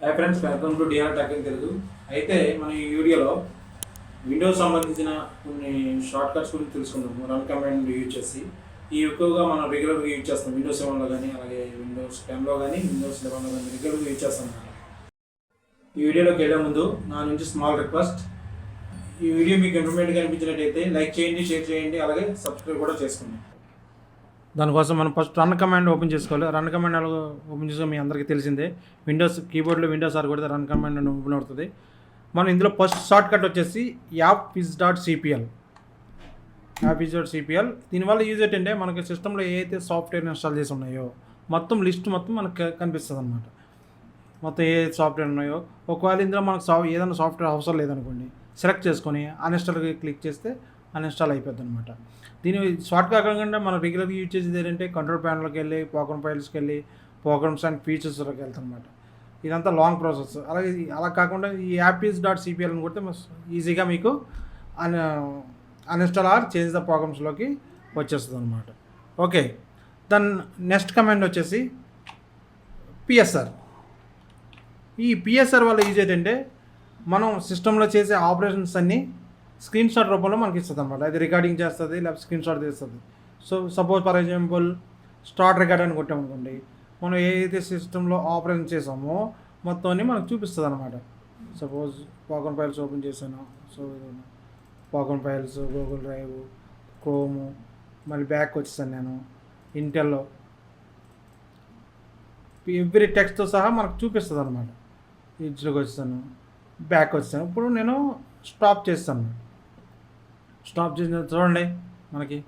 Hi friends, welcome to DR talking Telugu. అయితే మన ఈ వీడియోలో విండోస్ సంబంధించిన కొన్ని షార్ట్ కట్స్ గురించి తెలుసుకుందాము. రన్ కమాండ్ యూజ్ చేసి ఈ ఎక్కువగా మనం రెగ్యులర్గా యూజ్ చేస్తాం. విండోస్ 7లో కానీ, అలాగే విండోస్ 10లో కానీ, విండోస్ 11లో కానీ రెగ్యులర్గా యూజ్ చేస్తాం. ఈ వీడియోలోకి వెళ్ళే ముందు నా నుంచి స్మాల్ రిక్వెస్ట్. ఈ వీడియో మీకు ఇన్ఫర్మేటివ్గా అనిపించినట్టయితే లైక్ చేయండి, షేర్ చేయండి, అలాగే సబ్స్క్రైబ్ కూడా చేసుకోండి. దానికోసం మనం ఫస్ట్ రన్ కమాండ్ ఓపెన్ చేసుకోవాలి. రన్ కమాండ్ ఓపెన్ చేసుకోవాలి, మీ అందరికీ తెలిసిందే. విండోస్ కీబోర్డ్లో విండోస్ ఆర్ కొడితే రన్ కమాండ్ ఓపెన్ అవుతుంది. మనం ఇందులో ఫస్ట్ షార్ట్ కట్ వచ్చేసి యాప్-విజ్.cpl. యాప్-విజ్.cpl దీనివల్ల యూజ్ ఏంటంటే మనకి సిస్టంలో ఏ అయితే సాఫ్ట్వేర్ ఇన్స్టాల్ చేసి ఉన్నాయో మొత్తం లిస్ట్ మొత్తం మనకు కనిపిస్తుంది అనమాట. మొత్తం ఏ సాఫ్ట్వేర్ ఉన్నాయో ఒకవేళ ఇందులో మనకు ఏదైనా సాఫ్ట్వేర్ అవసరం లేదనుకోండి, సెలెక్ట్ చేసుకొని అన్ఇన్స్టాల్కి క్లిక్ చేస్తే అన్ఇన్స్టాల్ అయిపోద్ది అనమాట. దీని షార్ట్ కాకుండా మనం రెగ్యులర్గా యూజ్ చేసేది ఏంటంటే కంట్రోల్ ప్యానల్కి వెళ్ళి ప్రోగ్రామ్ ఫైల్స్కి వెళ్ళి ప్రోగ్రామ్స్ అండ్ ఫీచర్స్లోకి వెళ్తాం అనమాట. ఇదంతా లాంగ్ ప్రాసెస్. అలాగే అలా కాకుండా ఈ యాప్-విజ్.cpl అని కొడితే ఈజీగా మీకు అన్ఇన్స్టాల్ ఆర్ చేంజ్ ద ప్రోగ్రామ్స్లోకి వచ్చేస్తుంది అనమాట. ఓకే, దాని నెక్స్ట్ కమాండ్ వచ్చేసి పిఎస్ఆర్. ఈ పిఎస్ఆర్ వల్ల యూజ్ ఏంటంటే మనం సిస్టంలో చేసే ఆపరేషన్స్ అన్నీ స్క్రీన్ షాట్ రూపంలో మనకి ఇస్తుంది అనమాట. అది రికార్డింగ్ చేస్తుంది, లేకపోతే స్క్రీన్ షాట్ తీస్తుంది. So suppose for example start record అని కొట్టామనుకోండి, మనం ఏదైతే సిస్టంలో ఆపరేషన్ చేసామో మొత్తం అన్నీ మనకు చూపిస్తుంది అనమాట. సపోజ్ ప్రోగ్రామ్ ఫైల్స్ ఓపెన్ చేశాను. So programme files, Google drive, Chrome, మళ్ళీ బ్యాక్ వచ్చేసాను నేను ఇంటెల్లో. ఎవ్రీ టెక్స్ట్తో సహా మనకు చూపిస్తుంది అనమాట. ఇట్లోకి వచ్చాను, బ్యాక్ వచ్చాను. ఇప్పుడు నేను స్టాప్ చేస్తాను. స్టాప్ చేసిన చూడండి, మనకి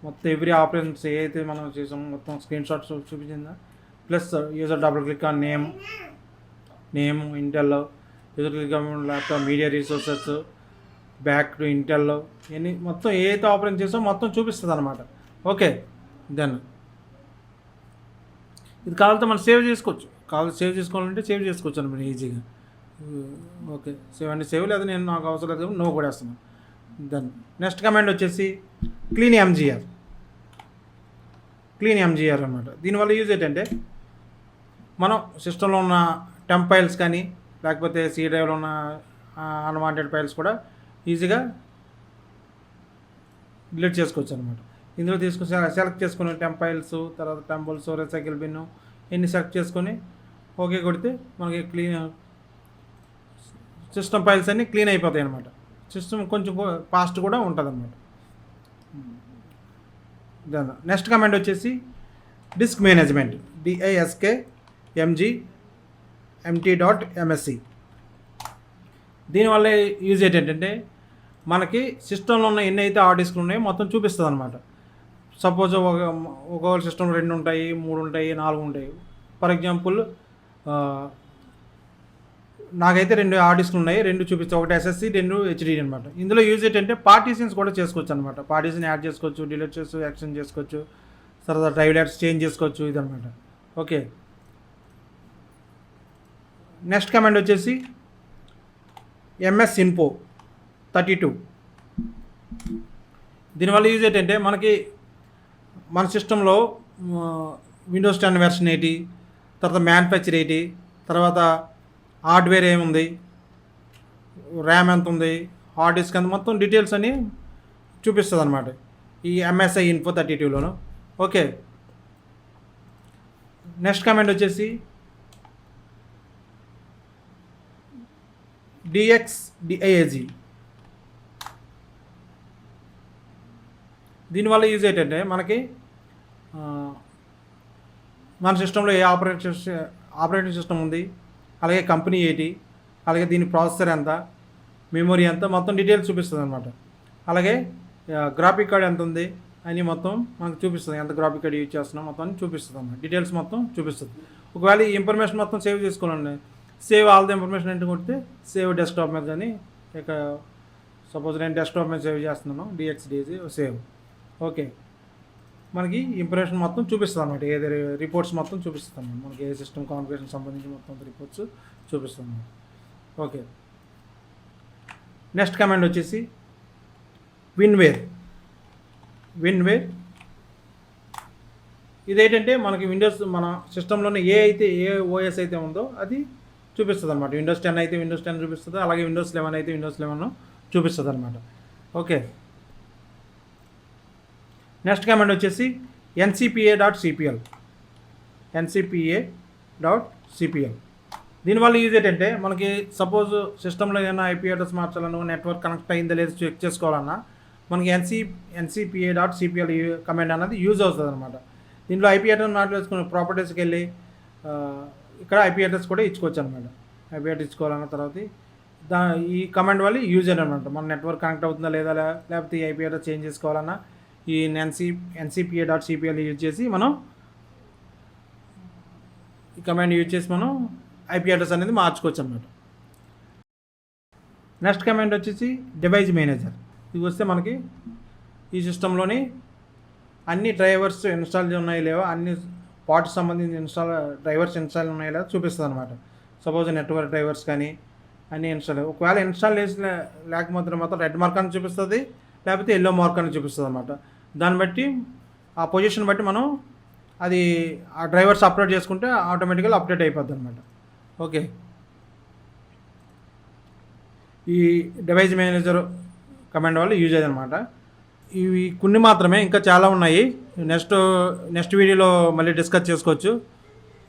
మొత్తం ఎవ్రీ ఆపరేషన్స్ ఏదైతే మనం చేసామో మొత్తం స్క్రీన్ షాట్స్ చూపించిందా. Plus user double click on name ఇంటెల్లో, user click on laptop, media resources, back to ఇంటెల్లో, ఇవన్నీ మొత్తం ఏదైతే ఆపరేషన్ చేసామో మొత్తం చూపిస్తుంది అనమాట. ఓకే, దెన్ ఇది కావాలంటే మనం సేవ్ చేసుకోవచ్చు. సేవ్ చేసుకోవాలంటే సేవ్ చేసుకోవచ్చు అనమాట ఈజీగా. ఓకే, సేవ్ అంటే సేవ్, లేదా నేను నాకు అవసరం లేదు నో కూడా వేస్తున్నాను. దెన్ నెక్స్ట్ కమాండ్ వచ్చేసి క్లీన్ ఎంజీఆర్ అనమాట. దీనివల్ల యూజ్ ఏంటంటే మనం సిస్టంలో ఉన్న టెంప్ ఫైల్స్ కానీ, లేకపోతే సి డ్రైవ్లో ఉన్న అన్వాంటెడ్ ఫైల్స్ కూడా ఈజీగా డిలీట్ చేసుకోవచ్చు అనమాట. ఇందులో తీసుకుని సెలెక్ట్ చేసుకుని టెంప్ ఫైల్స్, తర్వాత టెంపుల్స్, రీసైకిల్ బిన్ ఇన్ని సెలెక్ట్ చేసుకొని ఓకే కొడితే మనకి సిస్టమ్ ఫైల్స్ అన్నీ క్లీన్ అయిపోతాయి అనమాట. సిస్టమ్ కొంచెం ఫాస్ట్ కూడా ఉంటుంది అనమాట. దాని నెక్స్ట్ కమాండ్ వచ్చేసి డిస్క్ మేనేజ్మెంట్, diskmg.mt.msc. దీనివల్ల యూజ్ ఏంటంటే మనకి సిస్టంలో ఉన్న ఎన్ని అయితే హార్డ్ డిస్క్లు ఉన్నాయో మొత్తం చూపిస్తుంది అనమాట. సపోజ్ ఒక్కొక్క సిస్టమ్ 2 ఉంటాయి, 3 ఉంటాయి, 4 ఉంటాయి. ఫర్ ఎగ్జాంపుల్ నాకైతే 2 హార్డ్ డిస్క్లు ఉన్నాయి, 2 చూపిస్తాయి. ఒకటి ఎస్ఎస్సి, 2 హెచ్డిడి అనమాట. ఇందులో యూజ్ ఏంటంటే పార్టీషన్స్ కూడా చేసుకోవచ్చు అనమాట. పార్టీషన్ యాడ్ చేసుకోవచ్చు, డిలీట్ చేసుకోవచ్చు, యాక్షన్ చేసుకోవచ్చు, తర్వాత డ్రైవ్ లెట్స్ చేంజ్ చేసుకోవచ్చు, ఇదనమాట. ఓకే, నెక్స్ట్ కమాండ్ వచ్చేసి msinfo32. దీనివల్ల యూజ్ ఏంటంటే మనకి మన సిస్టంలో విండోస్ 10 వెర్షన్ ఏంటి, తర్వాత మ్యానుఫ్యాక్చర్ ఏంటి, తర్వాత హార్డ్వేర్ ఏముంది, ర్యామ్ ఎంత ఉంది, హార్డ్ డిస్క్ ఎంత, మొత్తం డీటెయిల్స్ అన్నీ చూపిస్తుంది అనమాట ఈ MSI Info 32లోను. ఓకే, నెక్స్ట్ కమాండ్ వచ్చేసి DXDIAG. దీనివల్ల యూజ్ ఏంటంటే మనకి మన సిస్టంలో ఏ ఆపరేటింగ్ సిస్టమ్ ఉంది, అలాగే కంపెనీ ఏంటి, అలాగే దీని ప్రాసెసర్ ఎంత, మెమొరీ ఎంత, మొత్తం డీటెయిల్స్ చూపిస్తుంది అనమాట. అలాగే గ్రాఫిక్ కార్డ్ ఎంత ఉంది అని మొత్తం మనకు చూపిస్తుంది. ఎంత గ్రాఫిక్ కార్డ్ యూజ్ చేస్తున్నాం మొత్తం అని చూపిస్తుంది అన్నమాట. డీటెయిల్స్ మొత్తం చూపిస్తుంది. ఒకవేళ ఈ ఇన్ఫర్మేషన్ మొత్తం సేవ్ చేసుకోవాలండి, సేవ్ ఆల్ ద ఇన్ఫర్మేషన్ అంటే కొడితే సేవ్ డెస్క్టాప్ మీద కానీ, ఇక సపోజ్ నేను డెస్క్టాప్ మీద సేవ్ చేస్తున్నాను, DXDAG సేవ్. ఓకే, మనకి ఇంప్రెషన్ మొత్తం చూపిస్తుంది అనమాట. ఏది రిపోర్ట్స్ మొత్తం చూపిస్తుంది అన్నమాట. మనకి ఏ సిస్టమ్ కాన్ఫిగరేషన్ సంబంధించి మొత్తం రిపోర్ట్స్ చూపిస్తుంది. ఓకే, నెక్స్ట్ కమాండ్ వచ్చేసి విన్వేర్ ఇదేంటంటే మనకి విండోస్ మన సిస్టంలోనే ఏ ఓఎస్ అయితే ఉందో అది చూపిస్తుంది అనమాట. విండోస్ 10 అయితే విండోస్ 10 చూపిస్తుంది, అలాగే విండోస్ 11 అయితే విండోస్ 11 చూపిస్తుంది అనమాట. ఓకే, నెక్స్ట్ కమాండ్ వచ్చేసి ncpa.cpl. దీనివల్ల యూజ్ ఏంటంటే మనకి సపోజ్ సిస్టంలో ఏదైనా ఐపీ అడ్రస్ మార్చాలన్నా, నెట్వర్క్ కనెక్ట్ అయిందో లేదో చెక్ చేసుకోవాలన్నా మనకి ncpa.cpl కమాండ్ అనేది యూజ్ అవుతుంది అనమాట. దీంట్లో ఐపీ అడ్రస్ మార్చేసుకుని ప్రాపర్టీస్కి వెళ్ళి ఇక్కడ ఐపీ అడ్రస్ కూడా ఇచ్చుకోవచ్చు అనమాట. ఐపీ అడ్రస్ ఇచ్చుకోవాలన్న తర్వాత ఈ కమాండ్ వల్ల యూజ్ అనమాట. మన నెట్వర్క్ కనెక్ట్ అవుతుందా లేదా, లేకపోతే ఈ ఐపీ అడ్రస్ చేంజ్ చేసుకోవాలన్నా ఈ ncpa.cpl యూజ్ చేసి మనం ఈ కమాండ్ యూజ్ చేసి మనం ఐపీ అడ్రస్ అనేది మార్చుకోవచ్చు అనమాట. నెక్స్ట్ కమాండ్ వచ్చేసి డివైస్ మేనేజర్. ఇది వస్తే మనకి ఈ సిస్టంలోని అన్ని డ్రైవర్స్ ఇన్స్టాల్ ఉన్నాయి లేవో, అన్ని పార్ట్స్ సంబంధించిన డ్రైవర్స్ ఇన్స్టాల్ ఉన్నాయో లేదో చూపిస్తుంది అనమాట. సపోజ్ నెట్వర్క్ డ్రైవర్స్ కానీ అన్నీ ఇన్స్టాల్, ఒకవేళ ఇన్స్టాల్ లేకపోతే మాత్రం రెడ్ మార్క్ అని చూపిస్తుంది, లేకపోతే ఎల్లో మార్క్ అని చూపిస్తుంది అనమాట. దాన్ని బట్టి ఆ పొజిషన్ బట్టి మనం అది ఆ డ్రైవర్స్ అప్లోడ్ చేసుకుంటే ఆటోమేటిక్గా అప్డేట్ అయిపోద్ది అనమాట. ఓకే, ఈ డివైస్ మేనేజర్ కమాండ్ వల్ల యూజ్ అయ్యేది అనమాట. ఇవి కొన్ని మాత్రమే, ఇంకా చాలా ఉన్నాయి. నెక్స్ట్ వీడియోలో మళ్ళీ డిస్కస్ చేసుకోవచ్చు.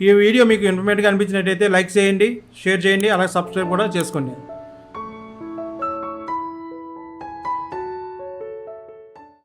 ఈ వీడియో మీకు ఇన్ఫర్మేటివ్గా అనిపించినట్టయితే లైక్ చేయండి, షేర్ చేయండి, అలాగే సబ్స్క్రైబ్ కూడా చేసుకోండి.